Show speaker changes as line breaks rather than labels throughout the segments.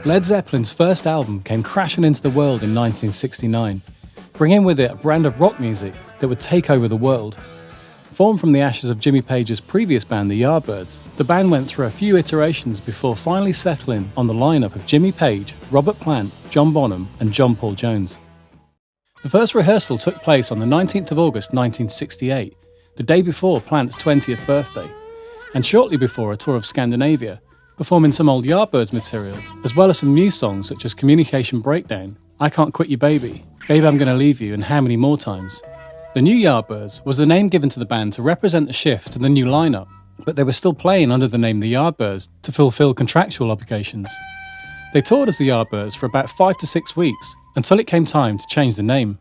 Led Zeppelin's first album came crashing into the world in 1969, bringing with it a brand of rock music that would take over the world. Formed from the ashes of Jimmy Page's previous band, the Yardbirds, the band went through a few iterations before finally settling on the lineup of Jimmy Page, Robert Plant, John Bonham and John Paul Jones. The first rehearsal took place on the 19th of August 1968, the day before Plant's 20th birthday, and shortly before a tour of Scandinavia, performing some old Yardbirds material, as well as some new songs such as Communication Breakdown, I Can't Quit You Baby, Baby I'm Gonna Leave You and How Many More Times. The new Yardbirds was the name given to the band to represent the shift to the new lineup, but they were still playing under the name the Yardbirds to fulfill contractual obligations. They toured as the Yardbirds for about 5 to 6 weeks, until it came time to change the name.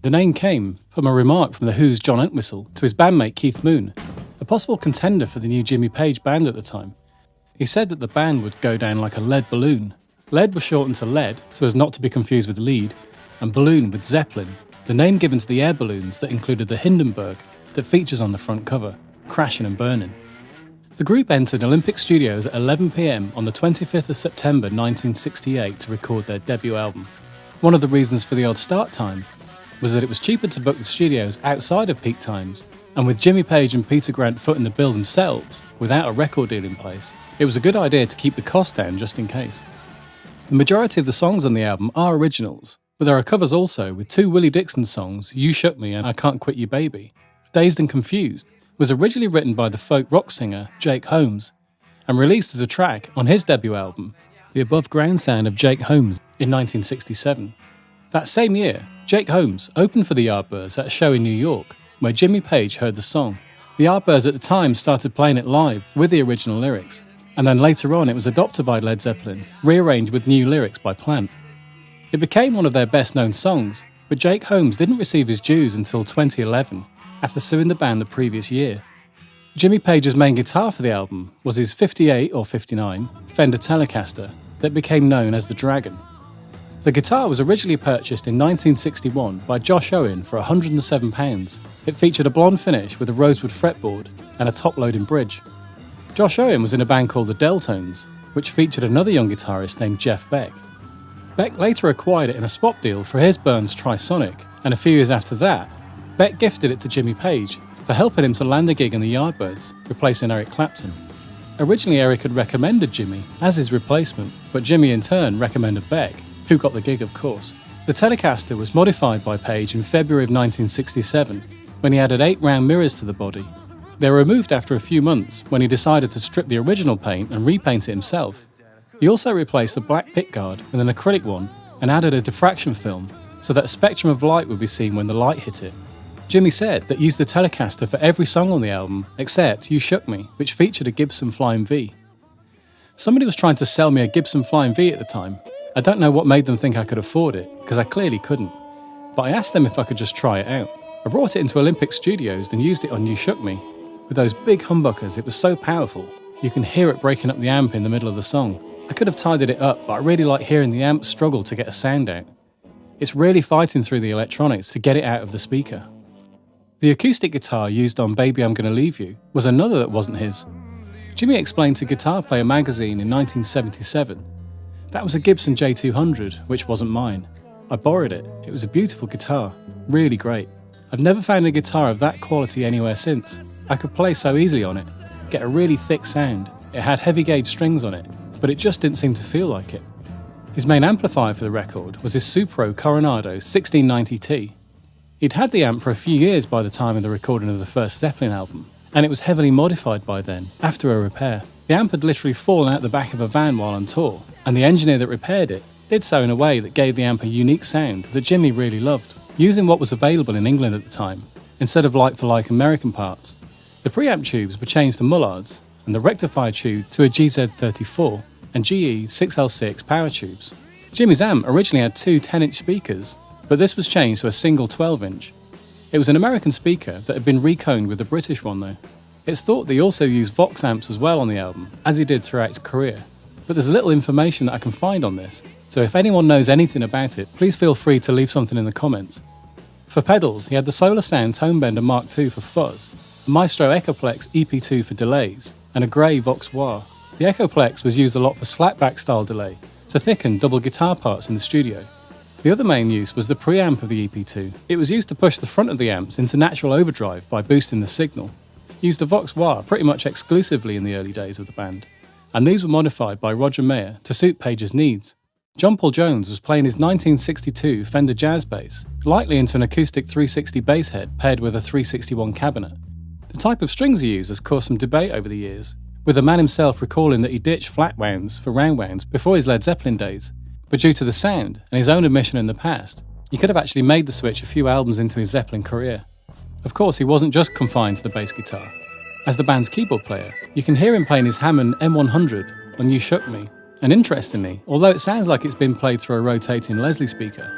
The name came from a remark from The Who's John Entwistle to his bandmate Keith Moon, a possible contender for the new Jimmy Page band at the time. He said that the band would go down like a lead balloon. Lead was shortened to lead, so as not to be confused with lead, and balloon with Zeppelin, the name given to the air balloons that included the Hindenburg that features on the front cover, crashing and burning. The group entered Olympic Studios at 11 p.m. on the 25th of September 1968 to record their debut album. One of the reasons for the odd start time was that it was cheaper to book the studios outside of peak times, and with Jimmy Page and Peter Grant footing the bill themselves, without a record deal in place, it was a good idea to keep the cost down just in case. The majority of the songs on the album are originals, but there are covers also, with 2 Willie Dixon songs, You Shook Me and I Can't Quit You Baby. Dazed and Confused was originally written by the folk rock singer Jake Holmes, and released as a track on his debut album, The Above Ground Sound of Jake Holmes, in 1967. That same year, Jake Holmes opened for the Yardbirds at a show in New York, where Jimmy Page heard the song. The Yardbirds at the time started playing it live with the original lyrics, and then later on it was adopted by Led Zeppelin, rearranged with new lyrics by Plant. It became one of their best known songs, but Jake Holmes didn't receive his dues until 2011, after suing the band the previous year. Jimmy Page's main guitar for the album was his 58 or 59 Fender Telecaster that became known as the Dragon. The guitar was originally purchased in 1961 by Josh Owen for £107. It featured a blonde finish with a rosewood fretboard and a top-loading bridge. Josh Owen was in a band called the Deltones, which featured another young guitarist named Jeff Beck. Beck later acquired it in a swap deal for his Burns Trisonic, and a few years after that, Beck gifted it to Jimmy Page for helping him to land a gig in the Yardbirds, replacing Eric Clapton. Originally Eric had recommended Jimmy as his replacement, but Jimmy in turn recommended Beck, who got the gig of course. The Telecaster was modified by Page in February of 1967, when he added 8 round mirrors to the body. They were removed after a few months when he decided to strip the original paint and repaint it himself. He also replaced the black pickguard with an acrylic one and added a diffraction film so that a spectrum of light would be seen when the light hit it. Jimmy said that he used the Telecaster for every song on the album except You Shook Me, which featured a Gibson Flying V. Somebody was trying to sell me a Gibson Flying V at the time. I don't know what made them think I could afford it, because I clearly couldn't. But I asked them if I could just try it out. I brought it into Olympic Studios and used it on You Shook Me. With those big humbuckers, it was so powerful, you can hear it breaking up the amp in the middle of the song. I could have tidied it up, but I really like hearing the amp struggle to get a sound out. It's really fighting through the electronics to get it out of the speaker. The acoustic guitar used on Baby I'm Gonna Leave You was another that wasn't his. Jimmy explained to Guitar Player magazine in 1977, that was a Gibson J200, which wasn't mine. I borrowed it. It was a beautiful guitar, really great. I've never found a guitar of that quality anywhere since. I could play so easily on it, get a really thick sound. It had heavy gauge strings on it, but it just didn't seem to feel like it. His main amplifier for the record was his Supro Coronado 1690T. He'd had the amp for a few years by the time of the recording of the first Zeppelin album, and it was heavily modified by then, after a repair. The amp had literally fallen out the back of a van while on tour, and the engineer that repaired it did so in a way that gave the amp a unique sound that Jimmy really loved, using what was available in England at the time, instead of like-for-like American parts. The preamp tubes were changed to Mullards, and the rectifier tube to a GZ34 and GE 6L6 power tubes. Jimmy's amp originally had 2 10-inch speakers, but this was changed to a single 12-inch. It was an American speaker that had been reconed with a British one though. It's thought that he also used Vox amps as well on the album, as he did throughout his career, but there's little information that I can find on this, so if anyone knows anything about it, please feel free to leave something in the comments. For pedals, he had the Solar Sound Tonebender Mark II for fuzz, a Maestro Echoplex EP2 for delays, and a grey Vox Wah. The Echoplex was used a lot for slapback style delay, to thicken double guitar parts in the studio. The other main use was the preamp of the EP2. It was used to push the front of the amps into natural overdrive by boosting the signal. Used a Vox wah pretty much exclusively in the early days of the band, and these were modified by Roger Mayer to suit Page's needs. John Paul Jones was playing his 1962 Fender Jazz bass, lightly into an acoustic 360 bass head paired with a 361 cabinet. The type of strings he used has caused some debate over the years, with the man himself recalling that he ditched flat wounds for round wounds before his Led Zeppelin days, but due to the sound and his own admission in the past, he could have actually made the switch a few albums into his Zeppelin career. Of course, he wasn't just confined to the bass guitar. As the band's keyboard player, you can hear him playing his Hammond M100 on You Shook Me, and interestingly, although it sounds like it's been played through a rotating Leslie speaker,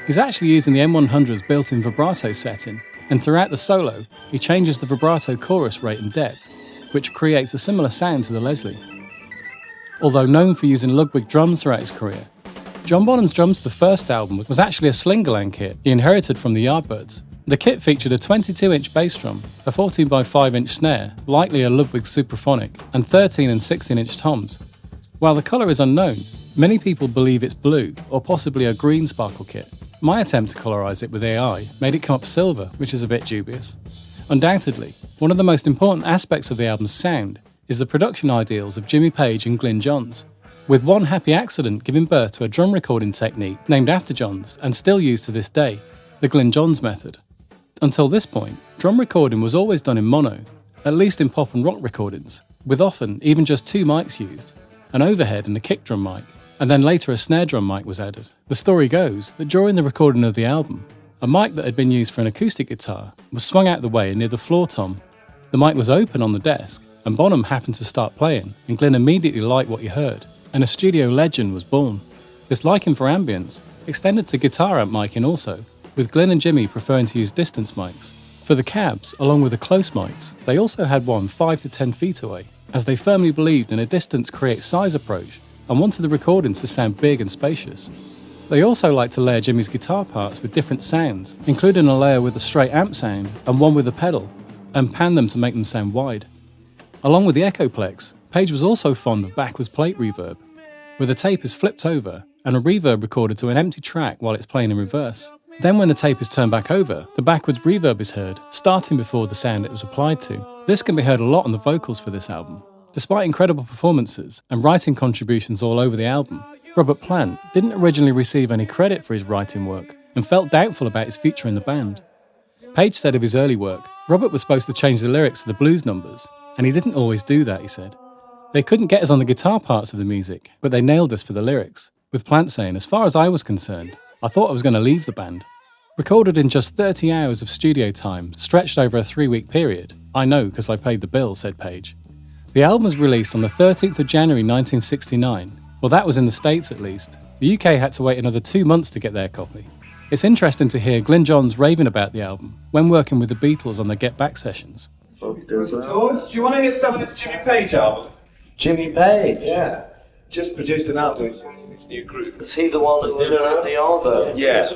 he's actually using the M100's built-in vibrato setting, and throughout the solo, he changes the vibrato chorus rate and depth, which creates a similar sound to the Leslie. Although known for using Ludwig drums throughout his career, John Bonham's drums to the first album was actually a Slingerland kit he inherited from the Yardbirds. The kit featured a 22-inch bass drum, a 14x5-inch snare, likely a Ludwig Supraphonic, and 13 and 16-inch toms. While the colour is unknown, many people believe it's blue or possibly a green sparkle kit. My attempt to colorise it with AI made it come up silver, which is a bit dubious. Undoubtedly, one of the most important aspects of the album's sound is the production ideals of Jimmy Page and Glyn Johns, with one happy accident giving birth to a drum recording technique named after Johns and still used to this day, the Glyn Johns method. Until this point, drum recording was always done in mono, at least in pop and rock recordings, with often even just two mics used, an overhead and a kick drum mic, and then later a snare drum mic was added. The story goes that during the recording of the album, a mic that had been used for an acoustic guitar was swung out of the way near the floor tom. The mic was open on the desk, and Bonham happened to start playing, and Glyn immediately liked what he heard, and a studio legend was born. This liking for ambience extended to guitar amp miking also, with Glyn and Jimmy preferring to use distance mics. For the cabs, along with the close mics, they also had one 5 to 10 feet away, as they firmly believed in a distance creates size approach and wanted the recordings to sound big and spacious. They also liked to layer Jimmy's guitar parts with different sounds, including a layer with a straight amp sound and one with a pedal, and pan them to make them sound wide. Along with the Echoplex, Page was also fond of backwards plate reverb, where the tape is flipped over and a reverb recorded to an empty track while it's playing in reverse. Then when the tape is turned back over, the backwards reverb is heard, starting before the sound it was applied to. This can be heard a lot on the vocals for this album. Despite incredible performances and writing contributions all over the album, Robert Plant didn't originally receive any credit for his writing work and felt doubtful about his future in the band. Page said of his early work, Robert was supposed to change the lyrics to the blues numbers, and he didn't always do that, he said. They couldn't get us on the guitar parts of the music, but they nailed us for the lyrics, with Plant saying, as far as I was concerned, I thought I was going to leave the band. Recorded in just 30 hours of studio time, stretched over a 3-week period. I know because I paid the bill, said Page. The album was released on the 13th of January 1969. Well, that was in the States at least. The UK had to wait another 2 months to get their copy. It's interesting to hear Glyn Johns raving about the album when working with the Beatles on their Get Back sessions.
George, do you want to hear some of this Jimmy Page album?
Jimmy Page?
Yeah. Just produced an album with his new group.
Is he the one that did the album?
Yeah.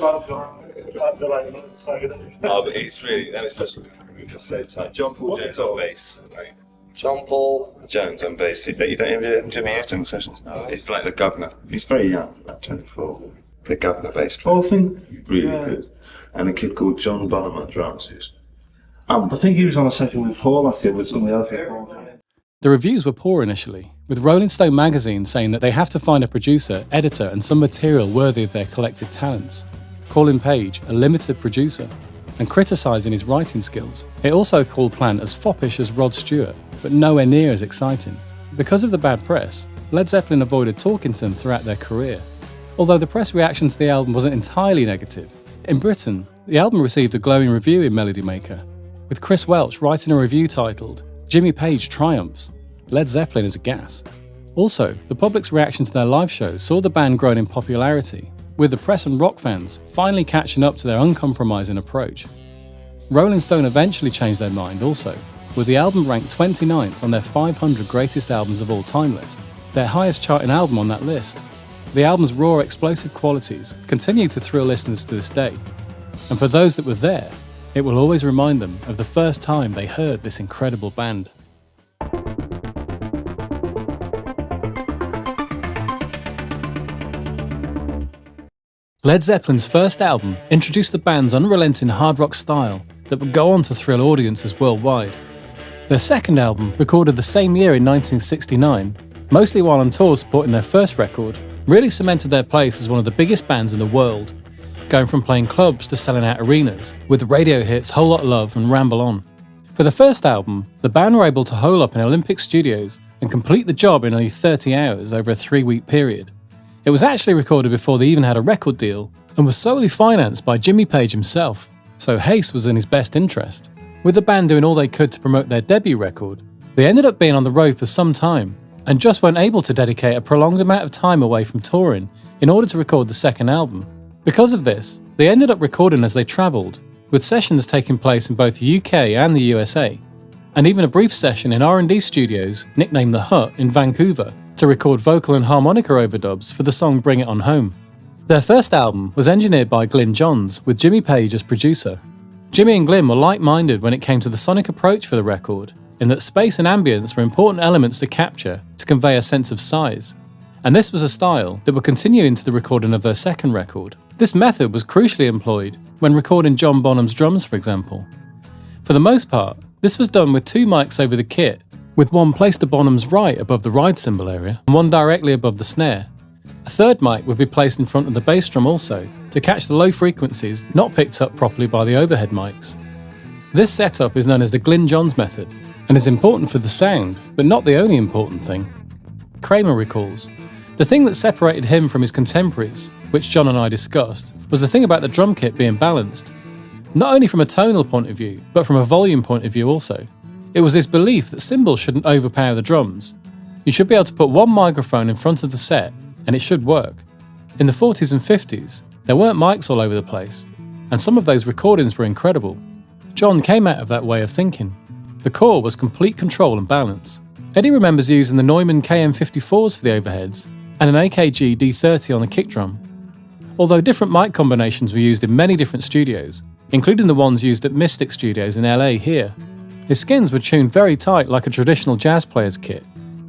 Oh, but he's really, that is such a just so tight. John Paul Jones on bass. Right?
John Paul
Jones on bass. You don't even hear Jimmy Ayrton sessions. He's like the governor. He's very young, like 24. The governor bass player.
Whole thing?
Really good. And a kid called John Bonham on drums.
I think he was on a session with Paul last year with somebody else.
The reviews were poor initially, with Rolling Stone magazine saying that they have to find a producer, editor and some material worthy of their collective talents, calling Page a limited producer, and criticising his writing skills. It also called Plant as foppish as Rod Stewart, but nowhere near as exciting. Because of the bad press, Led Zeppelin avoided talking to them throughout their career. Although the press reaction to the album wasn't entirely negative, in Britain, the album received a glowing review in Melody Maker, with Chris Welch writing a review titled, Jimmy Page Triumphs, Led Zeppelin is a gas. Also, the public's reaction to their live shows saw the band growing in popularity, with the press and rock fans finally catching up to their uncompromising approach. Rolling Stone eventually changed their mind also, with the album ranked 29th on their 500 greatest albums of all time list, their highest charting album on that list. The album's raw, explosive qualities continue to thrill listeners to this day, and for those that were there, it will always remind them of the first time they heard this incredible band. Led Zeppelin's first album introduced the band's unrelenting hard rock style that would go on to thrill audiences worldwide. Their second album, recorded the same year in 1969, mostly while on tour supporting their first record, really cemented their place as one of the biggest bands in the world, going from playing clubs to selling out arenas, with radio hits Whole Lot of Love and Ramble On. For the first album, the band were able to hole up in Olympic studios and complete the job in only 30 hours over a 3-week period. It was actually recorded before they even had a record deal and was solely financed by Jimmy Page himself, so haste was in his best interest. With the band doing all they could to promote their debut record, they ended up being on the road for some time and just weren't able to dedicate a prolonged amount of time away from touring in order to record the second album. Because of this, they ended up recording as they travelled, with sessions taking place in both the UK and the USA, and even a brief session in R&D studios nicknamed The Hut in Vancouver to record vocal and harmonica overdubs for the song Bring It On Home. Their first album was engineered by Glyn Johns, with Jimmy Page as producer. Jimmy and Glyn were like-minded when it came to the sonic approach for the record, in that space and ambience were important elements to capture to convey a sense of size. And this was a style that would continue into the recording of their second record. This method was crucially employed when recording John Bonham's drums, for example. For the most part, this was done with 2 mics over the kit, with one placed to Bonham's right above the ride cymbal area and one directly above the snare. A third mic would be placed in front of the bass drum also, to catch the low frequencies not picked up properly by the overhead mics. This setup is known as the Glyn Johns method, and is important for the sound, but not the only important thing. Kramer recalls, "The thing that separated him from his contemporaries, which John and I discussed, was the thing about the drum kit being balanced. Not only from a tonal point of view, but from a volume point of view also. It was his belief that cymbals shouldn't overpower the drums. You should be able to put one microphone in front of the set, and it should work. In the 40s and 50s, there weren't mics all over the place, and some of those recordings were incredible. John came out of that way of thinking. The core was complete control and balance." Eddie remembers using the Neumann KM54s for the overheads, and an AKG D30 on the kick drum. Although different mic combinations were used in many different studios, including the ones used at Mystic Studios in LA here, his skins were tuned very tight like a traditional jazz player's kit,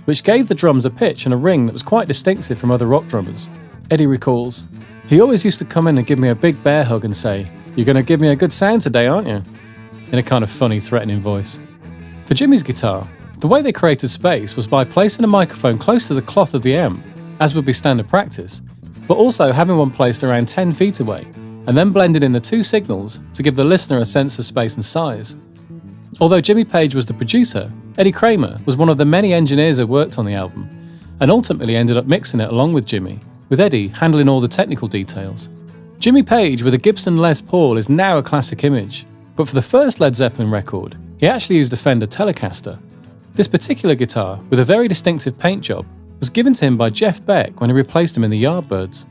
which gave the drums a pitch and a ring that was quite distinctive from other rock drummers. Eddie recalls, "He always used to come in and give me a big bear hug and say, 'You're going to give me a good sound today, aren't you?' in a kind of funny, threatening voice." For Jimmy's guitar, the way they created space was by placing a microphone close to the cloth of the amp, as would be standard practice, but also having one placed around 10 feet away, and then blending in the 2 signals to give the listener a sense of space and size. Although Jimmy Page was the producer, Eddie Kramer was one of the many engineers who worked on the album, and ultimately ended up mixing it along with Jimmy, with Eddie handling all the technical details. Jimmy Page with a Gibson Les Paul is now a classic image, but for the first Led Zeppelin record, he actually used a Fender Telecaster. This particular guitar, with a very distinctive paint job, was given to him by Jeff Beck when he replaced him in the Yardbirds.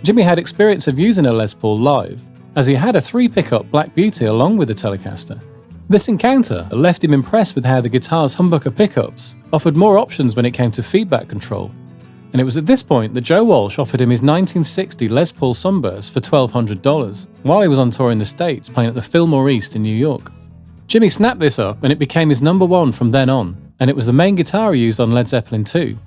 Jimmy had experience of using a Les Paul live, as he had a 3-pickup Black Beauty along with the Telecaster. This encounter left him impressed with how the guitar's humbucker pickups offered more options when it came to feedback control, and it was at this point that Joe Walsh offered him his 1960 Les Paul Sunburst for $1,200 while he was on tour in the States playing at the Fillmore East in New York. Jimmy snapped this up and it became his #1 from then on, and it was the main guitar he used on Led Zeppelin II.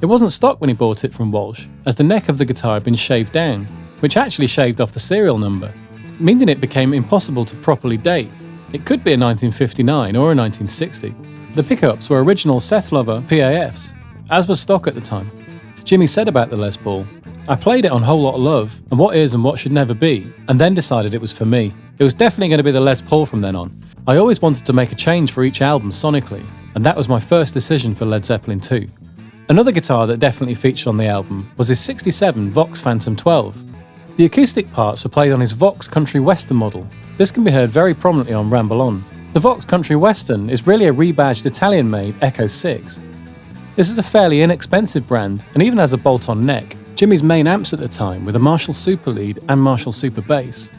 It wasn't stock when he bought it from Walsh, as the neck of the guitar had been shaved down, which actually shaved off the serial number, meaning it became impossible to properly date. It could be a 1959 or a 1960. The pickups were original Seth Lover PAFs, as was stock at the time. Jimmy said about the Les Paul, "I played it on Whole Lot of Love and What Is and What Should Never Be, and then decided it was for me. It was definitely going to be the Les Paul from then on. I always wanted to make a change for each album sonically, and that was my first decision for Led Zeppelin II." Another guitar that definitely featured on the album was his '67 Vox Phantom 12. The acoustic parts were played on his Vox Country Western model. This can be heard very prominently on Ramble On. The Vox Country Western is really a rebadged Italian-made Echo 6. This is a fairly inexpensive brand and even has a bolt-on neck. Jimmy's main amps at the time were the Marshall Super Lead and Marshall Super Bass.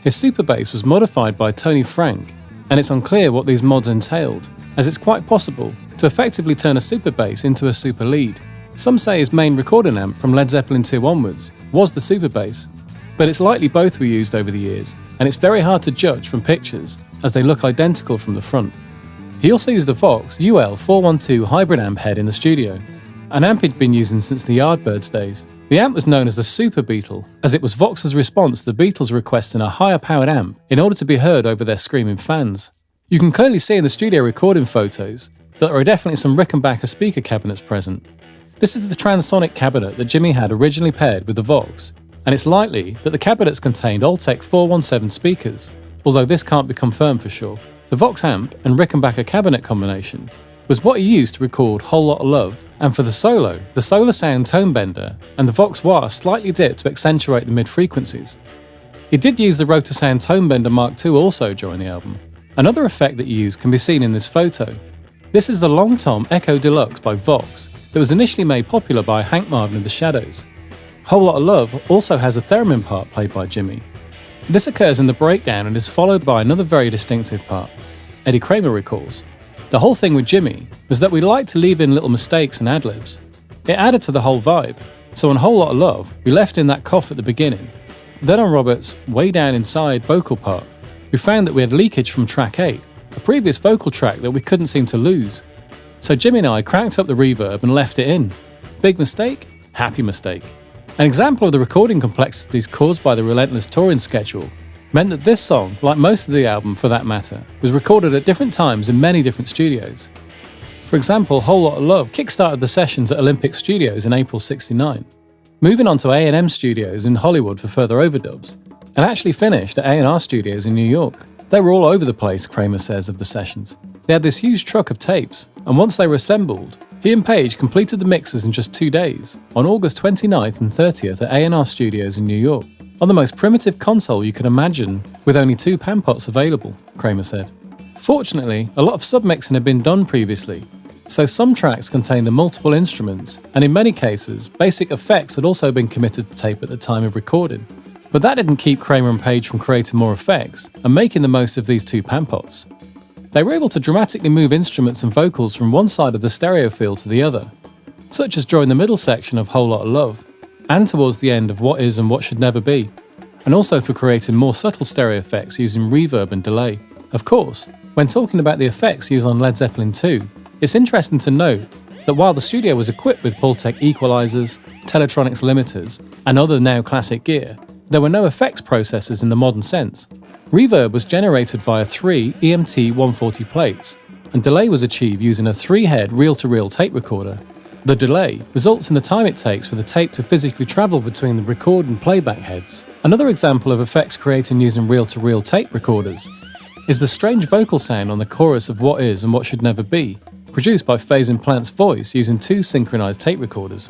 His Super Bass was modified by Tony Frank, and it's unclear what these mods entailed, as it's quite possible to effectively turn a Super Bass into a Super Lead. Some say his main recording amp from Led Zeppelin II onwards was the Super Bass, but it's likely both were used over the years, and it's very hard to judge from pictures as they look identical from the front. He also used a Vox UL 412 hybrid amp head in the studio, an amp he'd been using since the Yardbirds days. The amp was known as the Super Beetle, as it was Vox's response to the Beatles requesting a higher powered amp in order to be heard over their screaming fans. You can clearly see in the studio recording photos that there are definitely some Rickenbacker speaker cabinets present. This is the transonic cabinet that Jimmy had originally paired with the Vox, and it's likely that the cabinets contained Altec 417 speakers, although this can't be confirmed for sure. The Vox amp and Rickenbacker cabinet combination was what he used to record Whole Lotta Love, and for the Solar Sound tone bender and the Vox wah slightly dipped to accentuate the mid-frequencies. He did use the Rotosound tone bender Mark II also during the album. Another effect that he used can be seen in this photo. This is the Long Tom Echo Deluxe by Vox that was initially made popular by Hank Marvin of the Shadows. Whole Lotta Love also has a theremin part played by Jimmy. This occurs in the breakdown and is followed by another very distinctive part. Eddie Kramer recalls, "The whole thing with Jimmy was that we liked to leave in little mistakes and ad-libs. It added to the whole vibe, so on Whole Lotta Love we left in that cough at the beginning. Then on Robert's way down inside vocal part, we found that we had leakage from track 8, a previous vocal track that we couldn't seem to lose. So Jimmy and I cranked up the reverb and left it in. Big mistake? Happy mistake." An example of the recording complexities caused by the relentless touring schedule meant that this song, like most of the album for that matter, was recorded at different times in many different studios. For example, Whole Lotta Love kickstarted the sessions at Olympic Studios in April '69, moving on to A&M Studios in Hollywood for further overdubs, and actually finished at A&R Studios in New York. They were all over the place, Kramer says of the sessions. They had this huge truck of tapes, and once they were assembled, he and Page completed the mixes in just 2 days, on August 29th and 30th at A&R Studios in New York, on the most primitive console you could imagine, with only 2 pan pots available, Kramer said. Fortunately, a lot of submixing had been done previously, so some tracks contained the multiple instruments, and in many cases, basic effects had also been committed to tape at the time of recording. But that didn't keep Kramer and Page from creating more effects and making the most of these 2 pan pots. They were able to dramatically move instruments and vocals from one side of the stereo field to the other, such as during the middle section of Whole Lotta Love, and towards the end of What Is and What Should Never Be, and also for creating more subtle stereo effects using reverb and delay. Of course, when talking about the effects used on Led Zeppelin II, it's interesting to note that while the studio was equipped with Pultec equalizers, Teletronics limiters, and other now classic gear, there were no effects processors in the modern sense. Reverb was generated via 3 EMT 140 plates, and delay was achieved using a 3-head reel-to-reel tape recorder. The delay results in the time it takes for the tape to physically travel between the record and playback heads. Another example of effects created using reel-to-reel tape recorders is the strange vocal sound on the chorus of What Is and What Should Never Be, produced by Phasing Plant's voice using 2 synchronized tape recorders.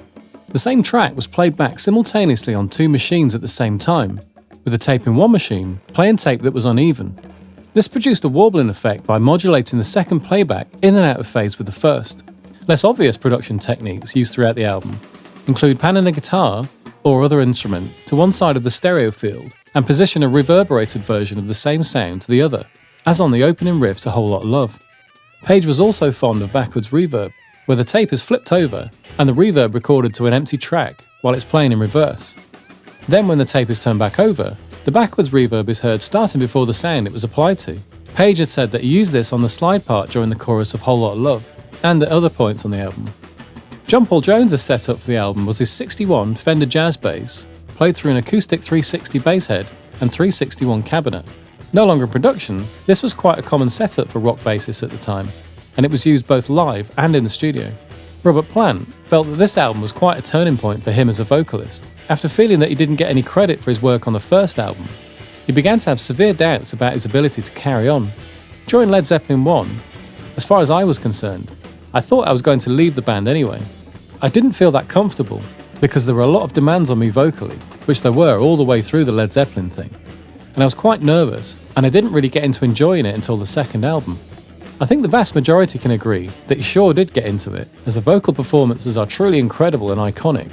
The same track was played back simultaneously on 2 machines at the same time, with the tape in one machine playing tape that was uneven. This produced a warbling effect by modulating the second playback in and out of phase with the first. Less obvious production techniques used throughout the album include panning a guitar or other instrument to one side of the stereo field and position a reverberated version of the same sound to the other, as on the opening riff to Whole Lotta Love. Page was also fond of backwards reverb, where the tape is flipped over and the reverb recorded to an empty track while it's playing in reverse. Then when the tape is turned back over, the backwards reverb is heard starting before the sound it was applied to. Page had said that he used this on the slide part during the chorus of Whole Lotta Love, and at other points on the album. John Paul Jones' setup for the album was his 61 Fender Jazz bass, played through an acoustic 360 bass head and 361 cabinet. No longer in production, this was quite a common setup for rock bassists at the time, and it was used both live and in the studio. Robert Plant felt that this album was quite a turning point for him as a vocalist. After feeling that he didn't get any credit for his work on the first album, he began to have severe doubts about his ability to carry on. During Led Zeppelin I, as far as I was concerned, I thought I was going to leave the band anyway. I didn't feel that comfortable because there were a lot of demands on me vocally, which there were all the way through the Led Zeppelin thing. And I was quite nervous, and I didn't really get into enjoying it until the second album. I think the vast majority can agree that he sure did get into it, as the vocal performances are truly incredible and iconic.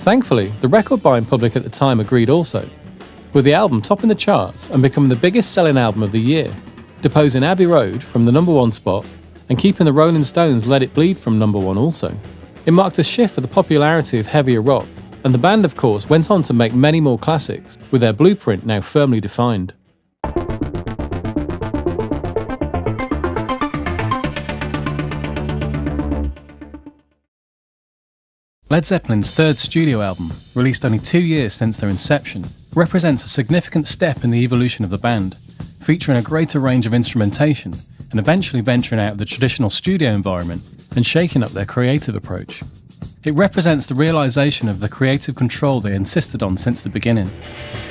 Thankfully, the record buying public at the time agreed also, with the album topping the charts and becoming the biggest selling album of the year, deposing Abbey Road from the #1 spot and keeping the Rolling Stones' Let It Bleed from #1 also. It marked a shift for the popularity of heavier rock, and the band of course went on to make many more classics, with their blueprint now firmly defined. Led Zeppelin's third studio album, released only 2 years since their inception, represents a significant step in the evolution of the band, featuring a greater range of instrumentation and eventually venturing out of the traditional studio environment and shaking up their creative approach. It represents the realisation of the creative control they insisted on since the beginning.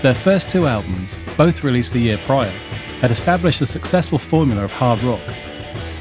Their first 2 albums, both released the year prior, had established a successful formula of hard rock.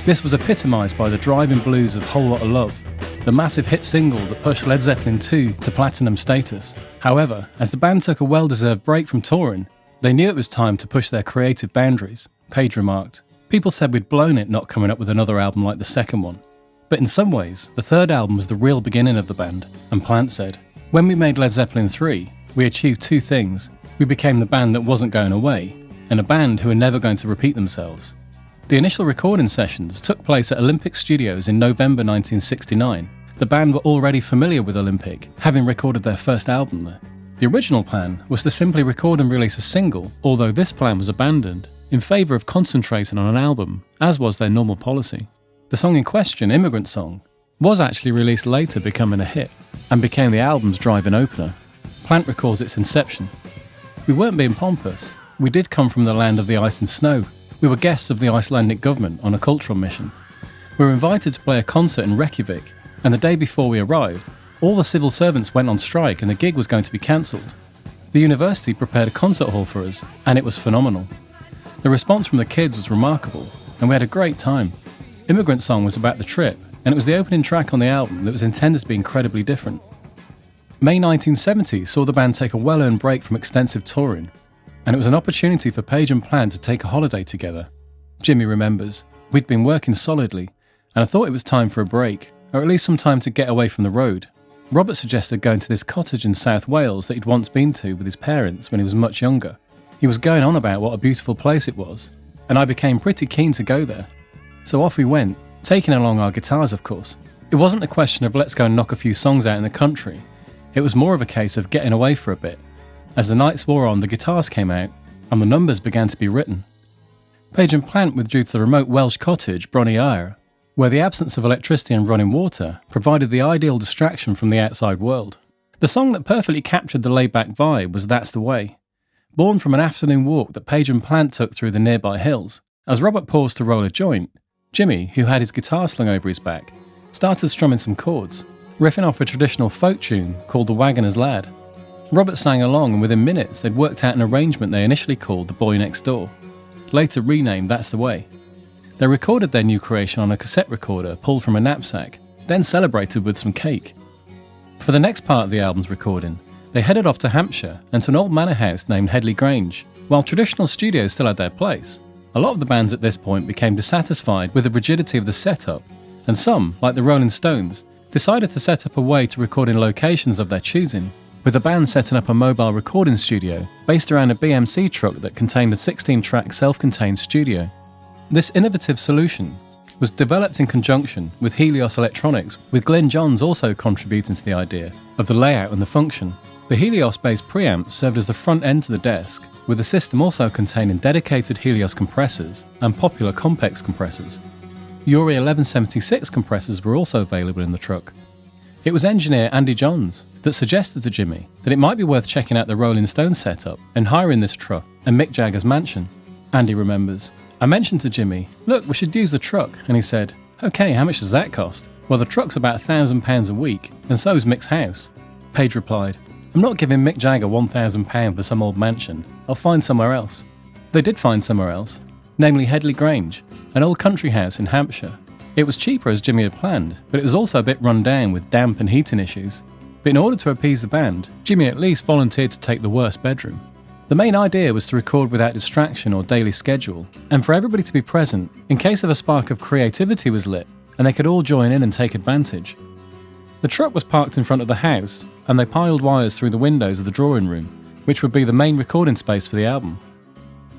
This was epitomised by the driving blues of Whole Lotta Love, the massive hit single that pushed Led Zeppelin II to platinum status. However, as the band took a well-deserved break from touring, they knew it was time to push their creative boundaries. Page remarked, "People said we'd blown it not coming up with another album like the second one. But in some ways, the third album was the real beginning of the band," and Plant said, "When we made Led Zeppelin III, we achieved 2 things. We became the band that wasn't going away, and a band who were never going to repeat themselves." The initial recording sessions took place at Olympic Studios in November 1969. The band were already familiar with Olympic, having recorded their first album there. The original plan was to simply record and release a single, although this plan was abandoned, in favour of concentrating on an album, as was their normal policy. The song in question, Immigrant Song, was actually released later, becoming a hit, and became the album's driving opener. Plant recalls its inception. "We weren't being pompous. We did come from the land of the ice and snow. We were guests of the Icelandic government on a cultural mission. We were invited to play a concert in Reykjavik, and the day before we arrived, all the civil servants went on strike and the gig was going to be cancelled. The university prepared a concert hall for us, and it was phenomenal. The response from the kids was remarkable, and we had a great time. Immigrant Song was about the trip, and it was the opening track on the album that was intended to be incredibly different." May 1970 saw the band take a well-earned break from extensive touring, and it was an opportunity for Page and Plant to take a holiday together. Jimmy remembers, "We'd been working solidly, and I thought it was time for a break, or at least some time to get away from the road. Robert suggested going to this cottage in South Wales that he'd once been to with his parents when he was much younger. He was going on about what a beautiful place it was, and I became pretty keen to go there. So off we went, taking along our guitars of course. It wasn't a question of let's go and knock a few songs out in the country. It was more of a case of getting away for a bit. As the nights wore on, the guitars came out, and the numbers began to be written." Page and Plant withdrew to the remote Welsh cottage, Bronny Ayr, where the absence of electricity and running water provided the ideal distraction from the outside world. The song that perfectly captured the laid-back vibe was That's the Way. Born from an afternoon walk that Page and Plant took through the nearby hills, as Robert paused to roll a joint, Jimmy, who had his guitar slung over his back, started strumming some chords, riffing off a traditional folk tune called The Wagoner's Lad. Robert sang along, and within minutes they'd worked out an arrangement they initially called The Boy Next Door, later renamed That's the Way. They recorded their new creation on a cassette recorder pulled from a knapsack, then celebrated with some cake. For the next part of the album's recording, they headed off to Hampshire and to an old manor house named Headley Grange. While traditional studios still had their place, a lot of the bands at this point became dissatisfied with the rigidity of the setup, and some, like the Rolling Stones, decided to set up a way to record in locations of their choosing, with the band setting up a mobile recording studio based around a BMC truck that contained a 16-track self-contained studio. This innovative solution was developed in conjunction with Helios Electronics, with Glyn Johns also contributing to the idea of the layout and the function. The Helios-based preamp served as the front end to the desk, with the system also containing dedicated Helios compressors and popular Compex compressors. Uri 1176 compressors were also available in the truck. It was engineer Andy Johns that suggested to Jimmy that it might be worth checking out the Rolling Stones setup and hiring this truck and Mick Jagger's mansion. Andy remembers, "I mentioned to Jimmy, look, we should use the truck, and he said, okay, how much does that cost? Well, the truck's about £1,000 a week, and so's Mick's house." Page replied, "I'm not giving Mick Jagger £1,000 for some old mansion. I'll find somewhere else." They did find somewhere else, namely Headley Grange, an old country house in Hampshire. It was cheaper as Jimmy had planned, but it was also a bit run down with damp and heating issues. But in order to appease the band, Jimmy at least volunteered to take the worst bedroom. The main idea was to record without distraction or daily schedule, and for everybody to be present in case of a spark of creativity was lit, and they could all join in and take advantage. The truck was parked in front of the house, and they piled wires through the windows of the drawing room, which would be the main recording space for the album.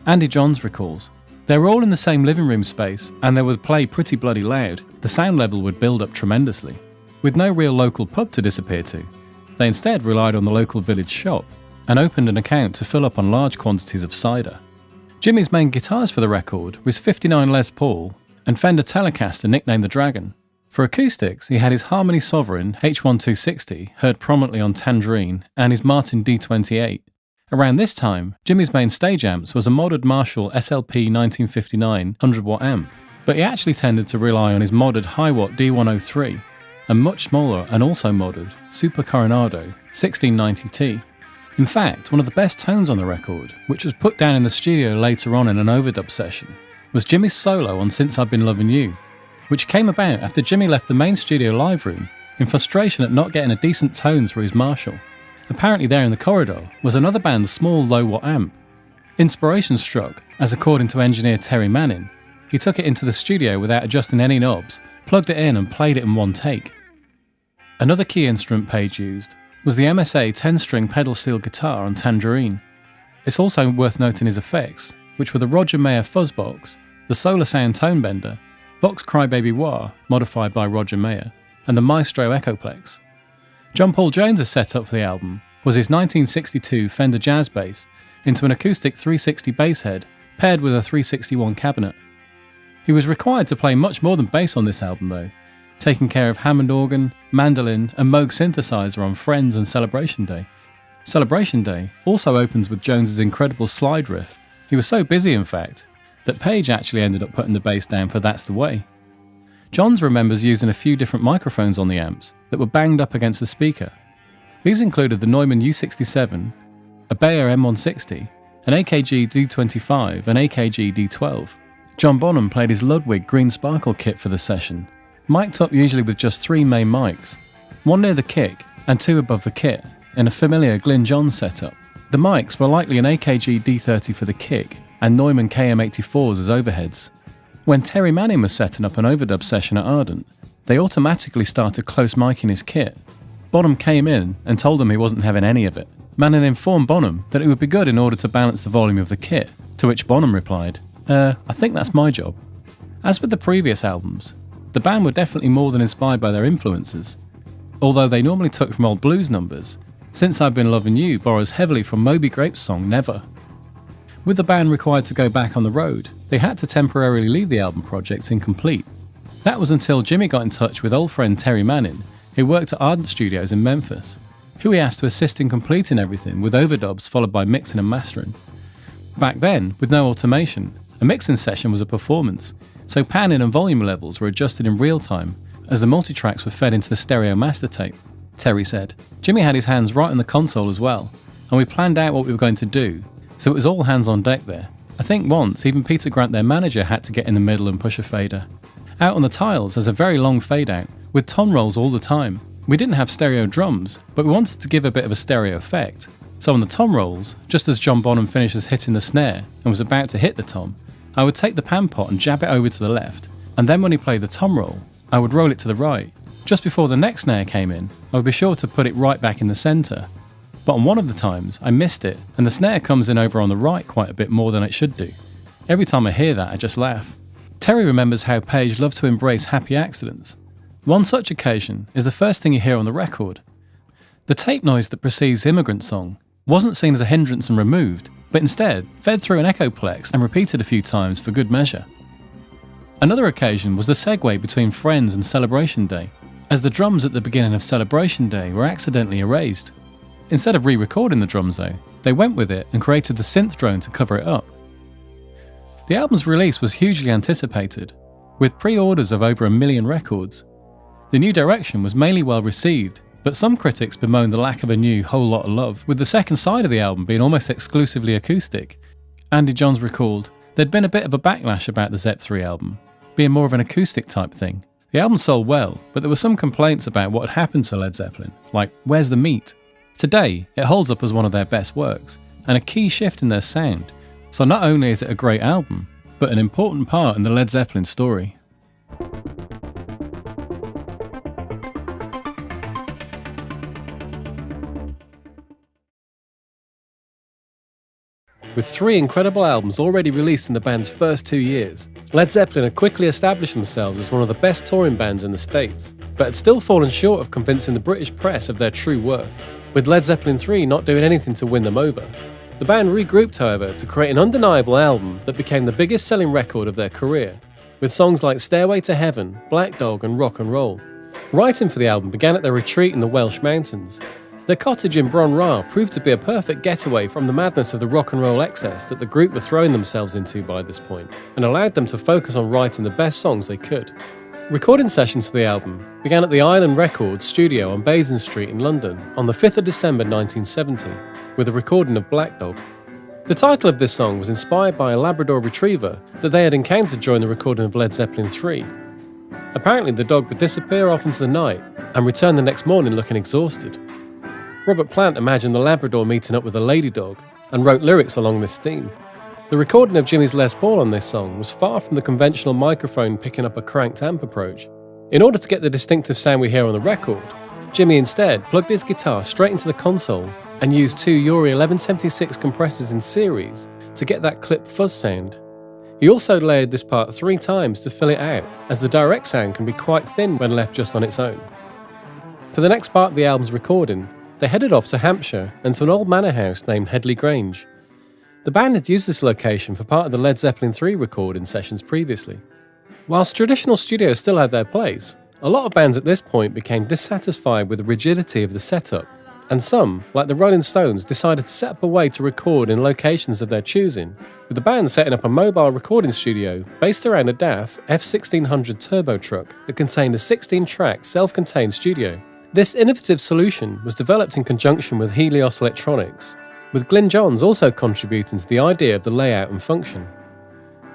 Andy Johns recalls, "They were all in the same living room space, and they would play pretty bloody loud. The sound level would build up tremendously. With no real local pub to disappear to, they instead relied on the local village shop and opened an account to fill up on large quantities of cider." Jimmy's main guitars for the record was 59 Les Paul and Fender Telecaster nicknamed the Dragon. For acoustics, he had his Harmony Sovereign H1260 heard prominently on Tangerine and his Martin D28. Around this time, Jimmy's main stage amps was a modded Marshall SLP 1959 100-watt amp, but he actually tended to rely on his modded high-watt D103, a much smaller and also modded Super Coronado 1690T. In fact, one of the best tones on the record, which was put down in the studio later on in an overdub session, was Jimmy's solo on Since I've Been Loving You, which came about after Jimmy left the main studio live room in frustration at not getting a decent tone through his Marshall. Apparently there in the corridor was another band's small low-watt amp. Inspiration struck, as according to engineer Terry Manning, he took it into the studio without adjusting any knobs, plugged it in and played it in one take. Another key instrument Page used was the MSA 10-string pedal steel guitar on Tangerine. It's also worth noting his effects, which were the Roger Mayer Fuzzbox, the Solar Sound Tone Bender, Vox Crybaby Wah, modified by Roger Mayer, and the Maestro Echoplex. John Paul Jones' setup for the album was his 1962 Fender Jazz bass into an acoustic 360 bass head paired with a 361 cabinet. He was required to play much more than bass on this album though, taking care of Hammond organ, mandolin and Moog synthesizer on Friends and Celebration Day. Celebration Day also opens with Jones's incredible slide riff. He was so busy in fact, that Page actually ended up putting the bass down for That's the Way. Johns remembers using a few different microphones on the amps that were banged up against the speaker. These included the Neumann U67, a Bayer M160, an AKG D25 and AKG D12. John Bonham played his Ludwig Green Sparkle kit for the session, mic'd up usually with just 3 main mics, one near the kick and 2 above the kit, in a familiar Glyn Johns setup. The mics were likely an AKG D30 for the kick and Neumann KM84s as overheads. When Terry Manning was setting up an overdub session at Ardent, they automatically started close micing his kit. Bonham came in and told him he wasn't having any of it. Manning informed Bonham that it would be good in order to balance the volume of the kit, to which Bonham replied, I think that's my job. As with the previous albums, the band were definitely more than inspired by their influences. Although they normally took from old blues numbers, Since I've Been Loving You borrows heavily from Moby Grape's song Never. With the band required to go back on the road, they had to temporarily leave the album project incomplete. That was until Jimmy got in touch with old friend Terry Manning, who worked at Ardent Studios in Memphis, who he asked to assist in completing everything with overdubs followed by mixing and mastering. Back then, with no automation, a mixing session was a performance, so panning and volume levels were adjusted in real time as the multitracks were fed into the stereo master tape. Terry said, Jimmy had his hands right on the console as well, and we planned out what we were going to do, so it was all hands on deck there. I think once, even Peter Grant, their manager, had to get in the middle and push a fader. Out on the tiles, there's a very long fade out, with tom rolls all the time. We didn't have stereo drums, but we wanted to give a bit of a stereo effect. So on the tom rolls, just as John Bonham finishes hitting the snare and was about to hit the tom, I would take the pan pot and jab it over to the left, and then when he played the tom roll, I would roll it to the right. Just before the next snare came in, I would be sure to put it right back in the centre. But on one of the times, I missed it, and the snare comes in over on the right quite a bit more than it should do. Every time I hear that, I just laugh. Terry remembers how Page loved to embrace happy accidents. One such occasion is the first thing you hear on the record. The tape noise that precedes the Immigrant Song wasn't seen as a hindrance and removed, but instead fed through an echoplex and repeated a few times for good measure. Another occasion was the segue between Friends and Celebration Day, as the drums at the beginning of Celebration Day were accidentally erased. Instead of re-recording the drums though, they went with it and created the synth drone to cover it up. The album's release was hugely anticipated, with pre-orders of over 1 million records. The new direction was mainly well received, but some critics bemoaned the lack of a new Whole Lotta Love, with the second side of the album being almost exclusively acoustic. Andy Johns recalled, there'd been a bit of a backlash about the Zepp 3 album, being more of an acoustic type thing. The album sold well, but there were some complaints about what had happened to Led Zeppelin, like, where's the meat? Today, it holds up as one of their best works, and a key shift in their sound, so not only is it a great album, but an important part in the Led Zeppelin story. With 3 incredible albums already released in the band's first 2 years, Led Zeppelin had quickly established themselves as one of the best touring bands in the States, but had still fallen short of convincing the British press of their true worth, with Led Zeppelin III not doing anything to win them over. The band regrouped, however, to create an undeniable album that became the biggest selling record of their career, with songs like Stairway to Heaven, Black Dog and Rock and Roll. Writing for the album began at their retreat in the Welsh mountains. Their cottage in Bron Ra proved to be a perfect getaway from the madness of the rock and roll excess that the group were throwing themselves into by this point, and allowed them to focus on writing the best songs they could. Recording sessions for the album began at the Island Records studio on Basing Street in London on the 5th of December 1970, with a recording of Black Dog. The title of this song was inspired by a Labrador retriever that they had encountered during the recording of Led Zeppelin III. Apparently the dog would disappear off into the night and return the next morning looking exhausted. Robert Plant imagined the Labrador meeting up with a lady dog and wrote lyrics along this theme. The recording of Jimmy's Les Paul on this song was far from the conventional microphone picking up a cranked amp approach. In order to get the distinctive sound we hear on the record, Jimmy instead plugged his guitar straight into the console and used two URI 1176 compressors in series to get that clipped fuzz sound. He also layered this part 3 times to fill it out, as the direct sound can be quite thin when left just on its own. For the next part of the album's recording, they headed off to Hampshire and to an old manor house named Headley Grange. The band had used this location for part of the Led Zeppelin III recording sessions previously. Whilst traditional studios still had their place, a lot of bands at this point became dissatisfied with the rigidity of the setup, and some, like the Rolling Stones, decided to set up a way to record in locations of their choosing, with the band setting up a mobile recording studio based around a DAF F1600 turbo truck that contained a 16-track self-contained studio. This innovative solution was developed in conjunction with Helios Electronics, with Glyn Johns also contributing to the idea of the layout and function.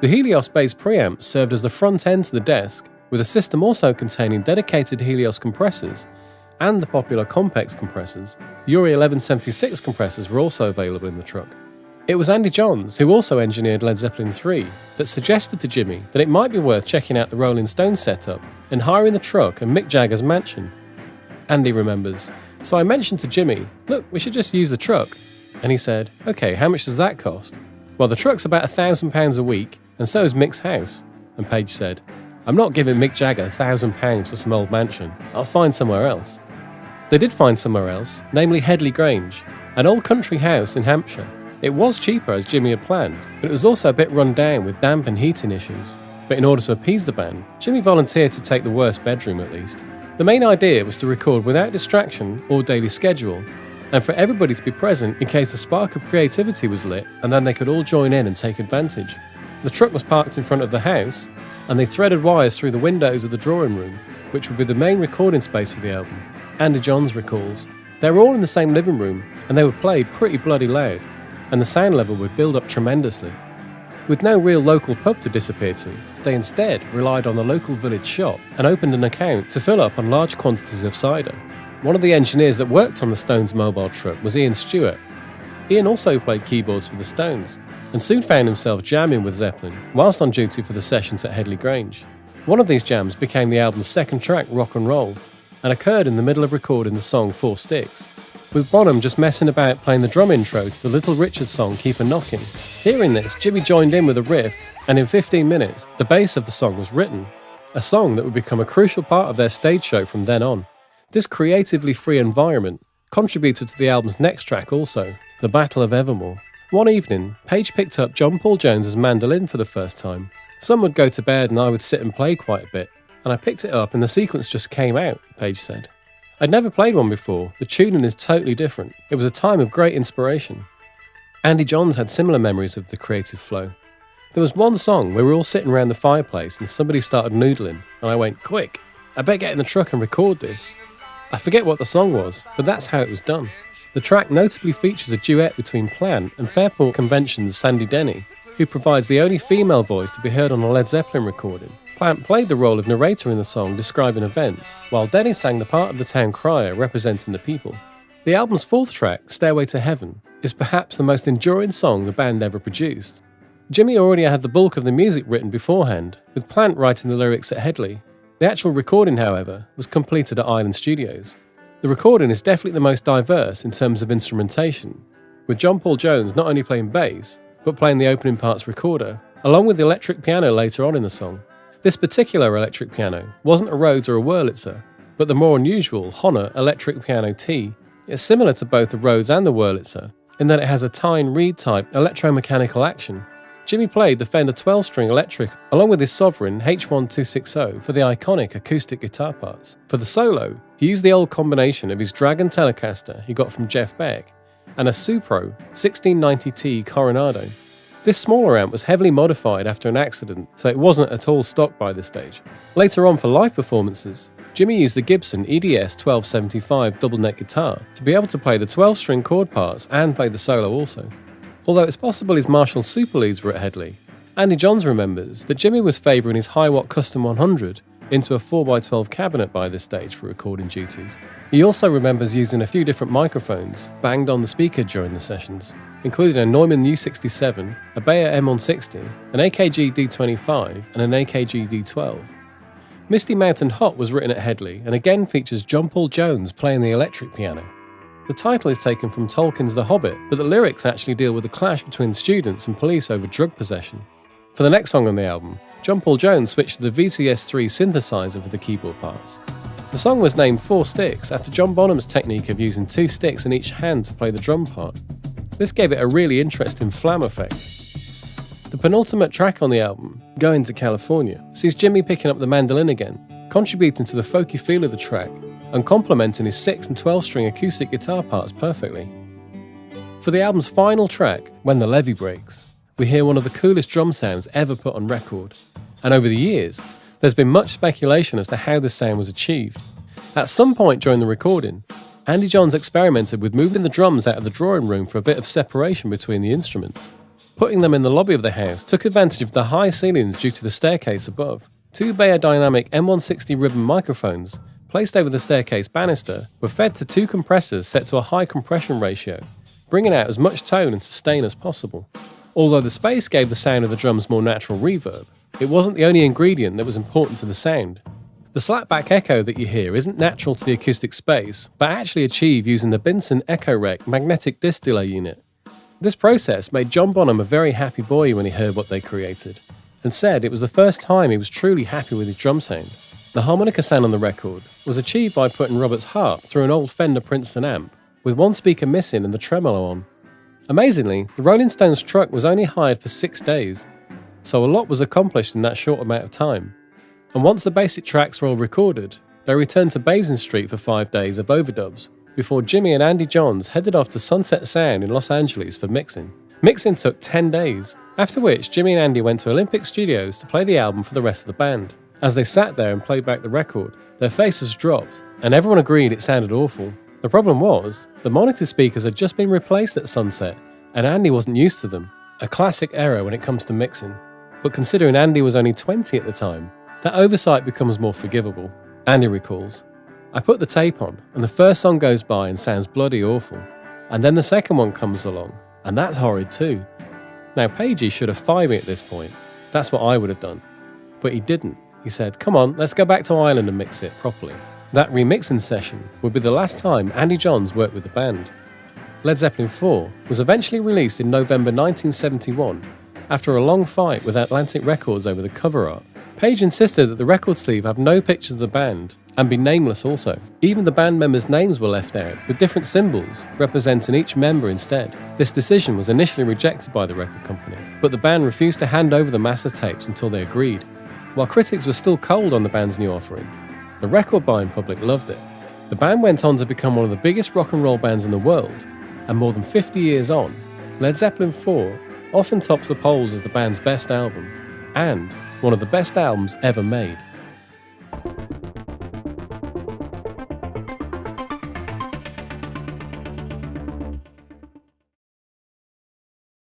The Helios-based preamps served as the front end to the desk, with a system also containing dedicated Helios compressors and the popular Compex compressors. URI 1176 compressors were also available in the truck. It was Andy Johns, who also engineered Led Zeppelin III, that suggested to Jimmy that it might be worth checking out the Rolling Stones setup and hiring the truck at Mick Jagger's mansion. Andy remembers, "So I mentioned to Jimmy, look, we should just use the truck." And he said, "Okay, how much does that cost?" "Well, the truck's about £1,000 a week, and so is Mick's house." And Page said, "I'm not giving Mick Jagger £1,000 for some old mansion. I'll find somewhere else." They did find somewhere else, namely Headley Grange, an old country house in Hampshire. It was cheaper as Jimmy had planned, but it was also a bit run down with damp and heating issues. But in order to appease the band, Jimmy volunteered to take the worst bedroom at least. The main idea was to record without distraction or daily schedule, and for everybody to be present in case a spark of creativity was lit, and then they could all join in and take advantage. The truck was parked in front of the house, and they threaded wires through the windows of the drawing room, which would be the main recording space for the album. Andy Johns recalls, "They were all in the same living room, and they would play pretty bloody loud, and the sound level would build up tremendously." With no real local pub to disappear to, they instead relied on the local village shop and opened an account to fill up on large quantities of cider. One of the engineers that worked on the Stones mobile truck was Ian Stewart. Ian also played keyboards for the Stones, and soon found himself jamming with Zeppelin whilst on duty for the sessions at Headley Grange. One of these jams became the album's second track, Rock and Roll, and occurred in the middle of recording the song Four Sticks, with Bonham just messing about playing the drum intro to the Little Richard song Keep a Knockin'. Hearing this, Jimmy joined in with a riff, and in 15 minutes, the bass of the song was written, a song that would become a crucial part of their stage show from then on. This creatively free environment contributed to the album's next track also, The Battle of Evermore. One evening, Page picked up John Paul Jones's mandolin for the first time. Some would go to bed and I would sit and play quite a bit, and I picked it up and the sequence just came out, Page said. I'd never played one before, the tuning is totally different. It was a time of great inspiration. Andy Johns had similar memories of the creative flow. There was one song where we were all sitting around the fireplace and somebody started noodling, and I went, "Quick, I better get in the truck and record this." I forget what the song was, but that's how it was done. The track notably features a duet between Plant and Fairport Convention's Sandy Denny, who provides the only female voice to be heard on a Led Zeppelin recording. Plant played the role of narrator in the song describing events, while Denny sang the part of the town crier representing the people. The album's fourth track, Stairway to Heaven, is perhaps the most enduring song the band ever produced. Jimmy already had the bulk of the music written beforehand, with Plant writing the lyrics at Headley. The actual recording, however, was completed at Island Studios. The recording is definitely the most diverse in terms of instrumentation, with John Paul Jones not only playing bass, but playing the opening parts recorder, along with the electric piano later on in the song. This particular electric piano wasn't a Rhodes or a Wurlitzer, but the more unusual Hohner Electric Piano T. It's similar to both the Rhodes and the Wurlitzer, in that it has a Tyne Reed type electromechanical action. Jimmy played the Fender 12-string electric along with his Sovereign H1260 for the iconic acoustic guitar parts. For the solo, he used the old combination of his Dragon Telecaster he got from Jeff Beck and a Supro 1690T Coronado. This smaller amp was heavily modified after an accident, so it wasn't at all stock by this stage. Later on for live performances, Jimmy used the Gibson EDS 1275 double neck guitar to be able to play the 12-string chord parts and play the solo also. Although it's possible his Marshall Super Leads were at Headley, Andy Johns remembers that Jimmy was favouring his Hiwatt Custom 100 into a 4x12 cabinet by this stage for recording duties. He also remembers using a few different microphones banged on the speaker during the sessions, including a Neumann U67, a Bayer M160, an AKG D25 and an AKG D12. Misty Mountain Hot was written at Headley and again features John Paul Jones playing the electric piano. The title is taken from Tolkien's The Hobbit, but the lyrics actually deal with a clash between students and police over drug possession. For the next song on the album, John Paul Jones switched to the VCS3 synthesizer for the keyboard parts. The song was named 4 Sticks after John Bonham's technique of using 2 sticks in each hand to play the drum part. This gave it a really interesting flam effect. The penultimate track on the album, Going to California, sees Jimmy picking up the mandolin again, contributing to the folky feel of the track and complementing his 6 and 12-string acoustic guitar parts perfectly. For the album's final track, When the Levee Breaks, we hear one of the coolest drum sounds ever put on record, and over the years, there's been much speculation as to how this sound was achieved. At some point during the recording, Andy Johns experimented with moving the drums out of the drawing room for a bit of separation between the instruments. Putting them in the lobby of the house took advantage of the high ceilings due to the staircase above. 2 Bayer Dynamic M160 ribbon microphones placed over the staircase banister were fed to 2 compressors set to a high compression ratio, bringing out as much tone and sustain as possible. Although the space gave the sound of the drums more natural reverb, it wasn't the only ingredient that was important to the sound. The slapback echo that you hear isn't natural to the acoustic space, but actually achieved using the Binson Echo Rec magnetic disc delay unit. This process made John Bonham a very happy boy when he heard what they created, and said it was the first time he was truly happy with his drum sound. The harmonica sound on the record was achieved by putting Robert's harp through an old Fender Princeton amp, with 1 speaker missing and the tremolo on. Amazingly, the Rolling Stones truck was only hired for 6 days, so a lot was accomplished in that short amount of time. And once the basic tracks were all recorded, they returned to Basin Street for 5 days of overdubs, before Jimmy and Andy Johns headed off to Sunset Sound in Los Angeles for mixing. Mixing took 10 days, after which Jimmy and Andy went to Olympic Studios to play the album for the rest of the band. As they sat there and played back the record, their faces dropped, and everyone agreed it sounded awful. The problem was, the monitor speakers had just been replaced at Sunset, and Andy wasn't used to them. A classic error when it comes to mixing. But considering Andy was only 20 at the time, that oversight becomes more forgivable. Andy recalls, "I put the tape on, and the first song goes by and sounds bloody awful. And then the second one comes along, and that's horrid too. Now Pagey should have fired me at this point. That's what I would have done. But he didn't. He said, 'Come on, let's go back to Ireland and mix it properly.' That remixing session would be the last time Andy Johns worked with the band." Led Zeppelin IV was eventually released in November 1971 after a long fight with Atlantic Records over the cover art. Page insisted that the record sleeve have no pictures of the band and be nameless also. Even the band members' names were left out, with different symbols representing each member instead. This decision was initially rejected by the record company, but the band refused to hand over the master tapes until they agreed. While critics were still cold on the band's new offering, the record-buying public loved it. The band went on to become one of the biggest rock and roll bands in the world, and more than 50 years on, Led Zeppelin IV often tops the polls as the band's best album, and one of the best albums ever made.